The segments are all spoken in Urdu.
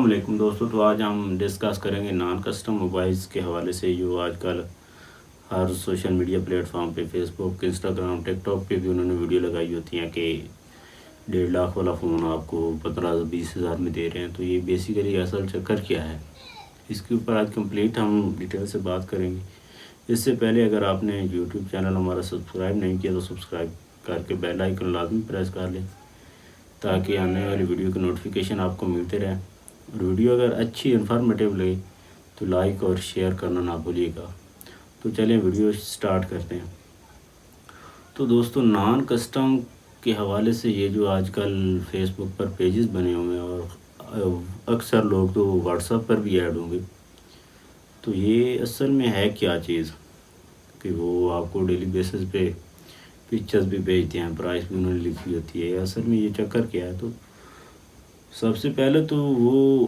السلام علیکم دوستو، تو آج ہم ڈسکس کریں گے نان کسٹم موبائلز کے حوالے سے، جو آج کل ہر سوشل میڈیا پلیٹ فارم پہ، فیس بک، انسٹاگرام، ٹک ٹاک پہ بھی انہوں نے ویڈیو لگائی ہوتی ہیں کہ 1.5 لاکھ والا فون آپ کو 15-20 ہزار میں دے رہے ہیں۔ تو یہ بیسیکلی اصل چکر کیا ہے، اس کے اوپر آج کمپلیٹ ہم ڈیٹیل سے بات کریں گے۔ اس سے پہلے اگر آپ نے یوٹیوب چینل ہمارا سبسکرائب نہیں کیا تو سبسکرائب کر کے بیل آئیکن لازمی پریس کر لیں تاکہ آنے والی ویڈیو کی نوٹیفیکیشن آپ کو ملتے رہیں، اور ویڈیو اگر اچھی انفارمیٹیو لگے تو لائک اور شیئر کرنا نہ بھولیے گا۔ تو چلیں ویڈیو سٹارٹ کرتے ہیں۔ تو دوستو، نان کسٹم کے حوالے سے یہ جو آج کل فیس بک پر پیجز بنے ہوئے ہیں، اور اکثر لوگ تو واٹس ایپ پر بھی ایڈ ہوں گے، تو یہ اصل میں ہے کیا چیز کہ وہ آپ کو ڈیلی بیسس پہ پکچرز بھی بھیجتے ہیں، پرائس بھی انہوں نے لکھی ہوتی ہے۔ اصل میں یہ چکر کیا ہے، تو سب سے پہلے تو وہ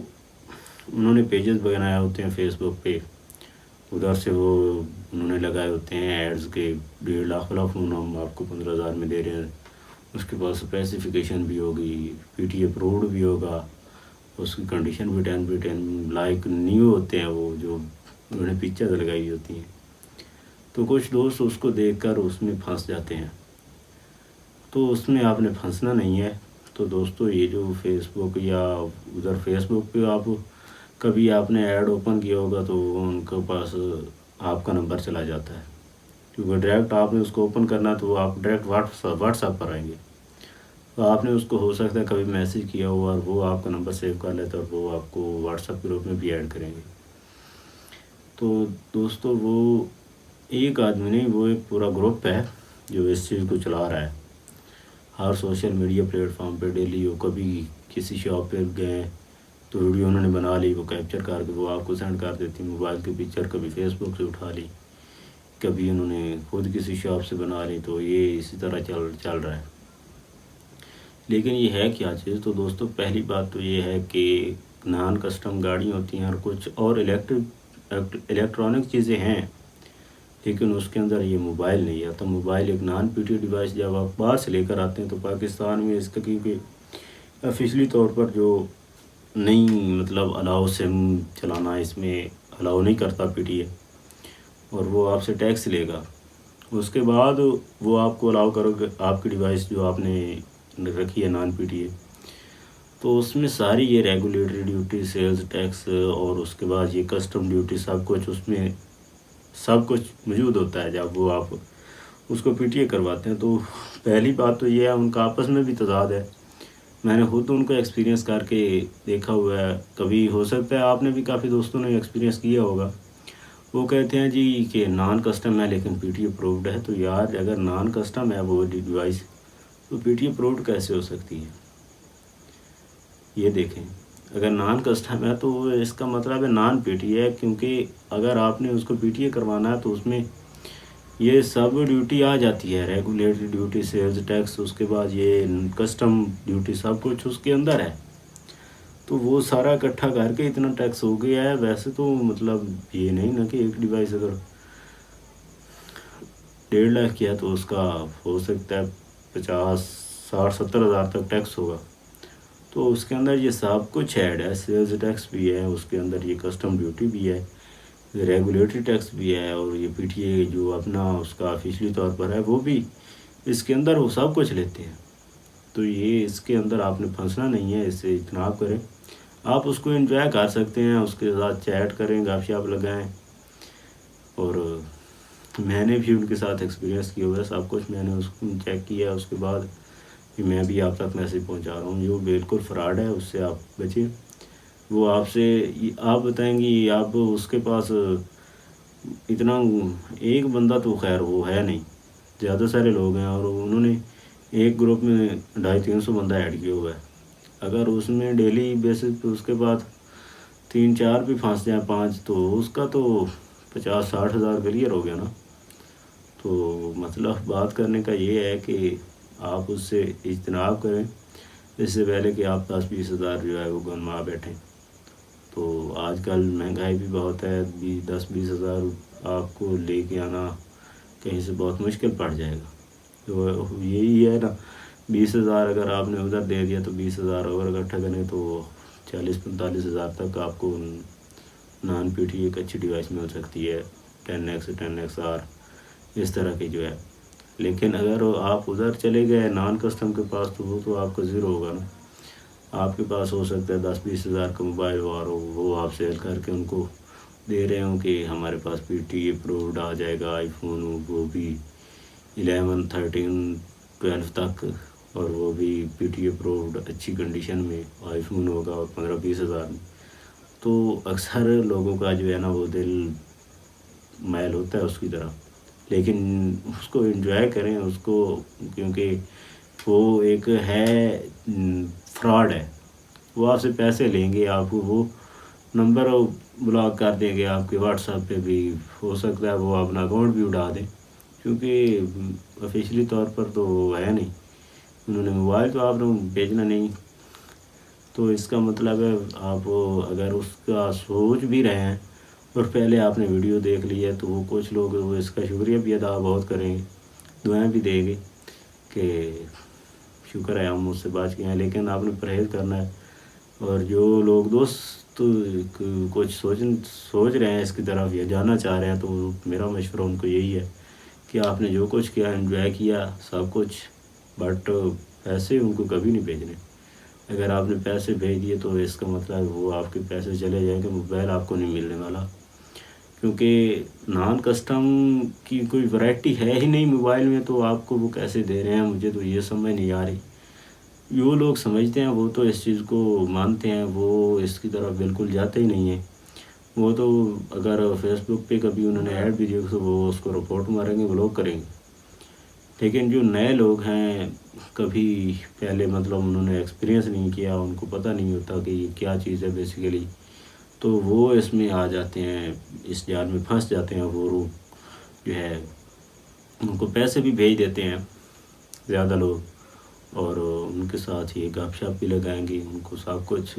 انہوں نے پیجز بنائے ہوتے ہیں فیس بک پہ، ادھر سے وہ انہوں نے لگائے ہوتے ہیں ایڈز کے 1.5 لاکھ والا فون ہم آپ کو 15,000 میں دے رہے ہیں، اس کے بعد اسپیسیفیکیشن بھی ہوگی، PTA اپروڈ بھی ہوگا، اس کی کنڈیشن بھی 10/10 لائک نیو ہوتے ہیں وہ جو انہوں نے پکچر لگائی ہوتی ہیں۔ تو کچھ دوست اس کو دیکھ کر اس میں پھنس جاتے ہیں، تو اس میں آپ نے پھنسنا نہیں ہے۔ تو دوستو، یہ جو فیس بک یا ادھر فیس بک پہ کبھی آپ نے ایڈ اوپن کیا ہوگا تو ان کے پاس آپ کا نمبر چلا جاتا ہے، کیونکہ ڈائریکٹ آپ نے اس کو اوپن کرنا تو آپ ڈائریکٹ واٹس ایپ پر آئیں گے، تو آپ نے اس کو ہو سکتا ہے کبھی میسیج کیا ہوا اور وہ آپ کا نمبر سیو کر لیتا ہے اور وہ آپ کو واٹس ایپ گروپ میں بھی ایڈ کریں گے۔ تو دوستو، وہ ایک آدمی نہیں، وہ ایک پورا گروپ ہے جو اس چیز کو چلا رہا ہے۔ ہر سوشل میڈیا پلیٹ فارم پہ ڈیلی وہ کبھی کسی شاپ پہ گئے تو ویڈیو انہوں نے بنا لی، وہ کیپچر کر کے وہ آپ کو سینڈ کر دیتی موبائل کی پکچر، کبھی فیس بک سے اٹھا لی، کبھی انہوں نے خود کسی شاپ سے بنا لی، تو یہ اسی طرح چل رہا ہے۔ لیکن یہ ہے کیا چیز؟ تو دوستو، پہلی بات تو یہ ہے کہ نان کسٹم گاڑی ہوتی ہیں اور کچھ اور الیکٹرانک چیزیں ہیں، لیکن اس کے اندر یہ موبائل نہیں آتا۔ موبائل ایک نان PTA ڈیوائس جب آپ باہر سے لے کر آتے ہیں تو پاکستان میں اس کا کیونکہ آفیشلی طور پر جو نہیں الاؤ سم چلانا اس میں الاؤ نہیں کرتا PTA، اور وہ آپ سے ٹیکس لے گا، اس کے بعد وہ آپ کو الاؤ کرو گے آپ کی ڈیوائس جو آپ نے رکھی ہے نان PTA، تو اس میں ساری یہ ریگولیٹری ڈیوٹی، سیلز ٹیکس، اور اس کے بعد یہ کسٹم ڈیوٹی، سب کچھ اس میں سب کچھ موجود ہوتا ہے جب وہ آپ اس کو PTA کرواتے ہیں۔ تو پہلی بات تو یہ ہے، ان کا آپس میں بھی تضاد ہے، میں نے خود ان کو ایکسپیرینس کر کے دیکھا ہوا ہے، کبھی ہو سکتا ہے آپ نے بھی کافی دوستوں نے ایکسپیرینس کیا ہوگا۔ وہ کہتے ہیں جی کہ نان کسٹم ہے لیکن PTA اپرووڈ ہے، تو یار اگر نان کسٹم ہے وہ ڈیوائس تو PTA اپرووڈ کیسے ہو سکتی ہے؟ یہ دیکھیں، اگر نان کسٹم ہے تو اس کا مطلب ہے نان PTA ہے، کیونکہ اگر آپ نے اس کو PTA کروانا ہے تو اس میں یہ سب ڈیوٹی آ جاتی ہے، ریگولیٹری ڈیوٹی، سیلز ٹیکس، اس کے بعد یہ کسٹم ڈیوٹی، سب کچھ اس کے اندر ہے، تو وہ سارا اکٹھا کر کے اتنا ٹیکس ہو گیا ہے۔ ویسے تو یہ نہیں نا کہ ایک ڈیوائس اگر 1.5 لاکھ کیا تو اس کا ہو سکتا ہے 50, 60, 70 ہزار تک ٹیکس ہوگا، تو اس کے اندر یہ سب کچھ ایڈ ہے، سیلز ٹیکس بھی ہے، اس کے اندر یہ کسٹم ڈیوٹی بھی ہے، ریگولیٹری ٹیکس بھی ہے، اور یہ PTA جو اپنا اس کا آفیشلی طور پر ہے وہ بھی اس کے اندر وہ سب کچھ لیتے ہیں۔ تو یہ اس کے اندر آپ نے پھنسنا نہیں ہے، اس سے اجتناب کریں۔ آپ اس کو انجوائے کر سکتے ہیں، اس کے ساتھ چیٹ کریں، گپ شپ لگائیں، اور میں نے بھی ان کے ساتھ ایکسپیرینس کیا ہوا ہے، سب کچھ میں نے اس کو چیک کیا، اس کے بعد میں بھی آپ تک میسیج پہنچا رہا ہوں، جو بالکل فراڈ ہے اس سے آپ بچیں۔ وہ آپ بتائیں گی، آپ اس کے پاس اتنا ایک بندہ تو خیر وہ ہے نہیں، زیادہ سارے لوگ ہیں، اور انہوں نے ایک گروپ میں 250-300 بندہ ایڈ کیا ہوا ہے، اگر اس میں ڈیلی بیسس پہ اس کے بعد 3-4 بھی پھنس جائیں، 5، تو اس کا تو 50-60 ہزار کلیئر ہو گیا نا۔ تو بات کرنے کا یہ ہے کہ آپ اس سے اجتناب کریں، اس سے پہلے کہ آپ 10-20 ہزار جو ہے وہ گنوا بیٹھیں۔ تو آج کل مہنگائی بھی بہت ہے، 10-20 ہزار آپ کو لے کے آنا کہیں سے بہت مشکل پڑ جائے گا۔ تو یہی ہے نا، 20 ہزار اگر آپ نے ادھر دے دیا تو 20 ہزار اور اکٹھا کریں تو 40-45 ہزار تک آپ کو نان پی ٹی ایک اچھی ڈیوائس مل سکتی ہے، 10X 10XR اس طرح کی جو ہے. لیکن اگر آپ ادھر چلے گئے نان کسٹم کے پاس تو وہ تو آپ کا زیرو ہوگا نا. آپ کے پاس ہو سکتا ہے 10-20 ہزار کا موبائل اور وہ آپ سیل کر کے ان کو دے رہے ہوں کہ ہمارے پاس پی ٹی اپرووڈ آ جائے گا آئی فون، وہ بھی 11 13 12 تک، اور وہ بھی پی ٹی اپرووڈ اچھی کنڈیشن میں آئی فون ہوگا 15-20 ہزار میں. تو اکثر لوگوں کا جو ہے نا وہ دل مائل ہوتا ہے اس کی طرف، لیکن اس کو انجوائے کریں اس کو، کیونکہ وہ ایک ہے فراڈ ہے. وہ آپ سے پیسے لیں گے، آپ کو وہ نمبر بلاک کر دیں گے، آپ کے واٹس ایپ پہ بھی ہو سکتا ہے وہ اپنا اکاؤنٹ بھی اڑا دیں، کیونکہ آفیشلی طور پر تو وہ ہے نہیں، انہوں نے موبائل تو آپ نے بھیجنا نہیں. تو اس کا مطلب ہے آپ اگر اس کا سوچ بھی رہے ہیں اور پہلے آپ نے ویڈیو دیکھ لی ہے تو وہ کچھ لوگ وہ اس کا شکریہ بھی ادا بہت کریں گے، دعائیں بھی دیں گے کہ شکر ہے ہم اس سے بچ گئے ہیں. لیکن آپ نے پرہیز کرنا ہے. اور جو لوگ دوست کچھ سوچ رہے ہیں اس کی طرف یا جانا چاہ رہے ہیں تو میرا مشورہ ان کو یہی ہے کہ آپ نے جو کچھ کیا انجوائے کیا سب کچھ، بٹ پیسے ان کو کبھی نہیں بھیجنے. اگر آپ نے پیسے بھیج دیے تو اس کا مطلب وہ آپ کے پیسے چلے جائیں گے، موبائل آپ کو نہیں ملنے والا. کیونکہ نان کسٹم کی کوئی ورائٹی ہے ہی نہیں موبائل میں، تو آپ کو وہ کیسے دے رہے ہیں مجھے تو یہ سمجھ نہیں آ رہی. جو لوگ سمجھتے ہیں وہ تو اس چیز کو مانتے ہیں، وہ اس کی طرف بالکل جاتے ہی نہیں ہیں. وہ تو اگر فیس بک پہ کبھی انہوں نے ایڈ بھی دیکھا تو وہ اس کو رپورٹ ماریں گے، بلاک کریں گے. لیکن جو نئے لوگ ہیں کبھی پہلے مطلب انہوں نے ایکسپیرینس نہیں کیا، ان کو پتہ نہیں ہوتا کہ یہ کیا چیز ہے بیسیکلی، تو وہ اس میں آ جاتے ہیں، اس جال میں پھنس جاتے ہیں. وہ جو ہے ان کو پیسے بھی بھیج دیتے ہیں زیادہ لوگ، اور ان کے ساتھ یہ گپ شپ بھی لگائیں گے، ان کو سب کچھ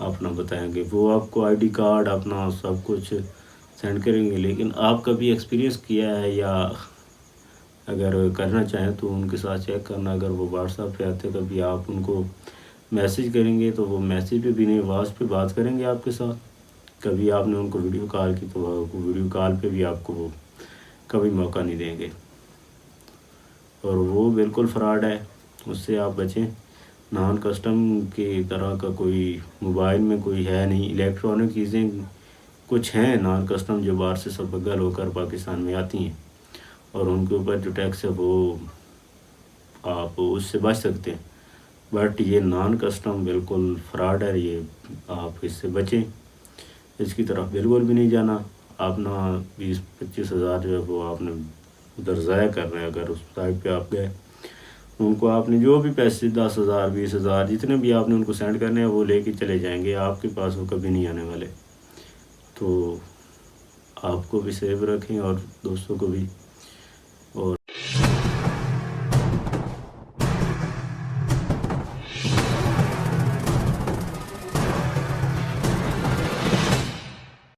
اپنا بتائیں گے، وہ آپ کو آئی ڈی کارڈ اپنا سب کچھ سینڈ کریں گے. لیکن آپ کبھی ایکسپیرینس کیا ہے یا اگر کرنا چاہیں تو ان کے ساتھ چیک کرنا. اگر وہ واٹس ایپ پہ آتے کبھی آپ ان کو میسیج کریں گے تو وہ میسیج پہ بھی نہیں، آواز پہ بات کریں گے آپ کے ساتھ. کبھی آپ نے ان کو ویڈیو کال کی تو وہ ویڈیو کال پہ بھی آپ کو وہ کبھی موقع نہیں دیں گے، اور وہ بالکل فراڈ ہے، اس سے آپ بچیں. نان کسٹم کی طرح کا کوئی موبائل میں کوئی ہے نہیں. الیکٹرانک چیزیں کچھ ہیں نان کسٹم جو باہر سے سب گل ہو کر پاکستان میں آتی ہیں، اور ان کے اوپر جو ٹیکس ہے وہ آپ اس سے بچ سکتے ہیں. بٹ یہ نان کسٹم بالکل فراڈ ہے، یہ آپ اس سے بچیں، اس کی طرف بالکل بھی نہیں جانا. اپنا 20-25 ہزار جو ہے وہ آپ نے ادھر ضائع کر رہے ہیں. اگر اس سائٹ پہ آپ گئے ان کو آپ نے جو بھی پیسے 10,000 20,000 جتنے بھی آپ نے ان کو سینڈ کرنے ہیں وہ لے کے چلے جائیں گے، آپ کے پاس وہ کبھی نہیں آنے والے. تو آپ کو بھی سیف رکھیں اور دوستوں کو بھی.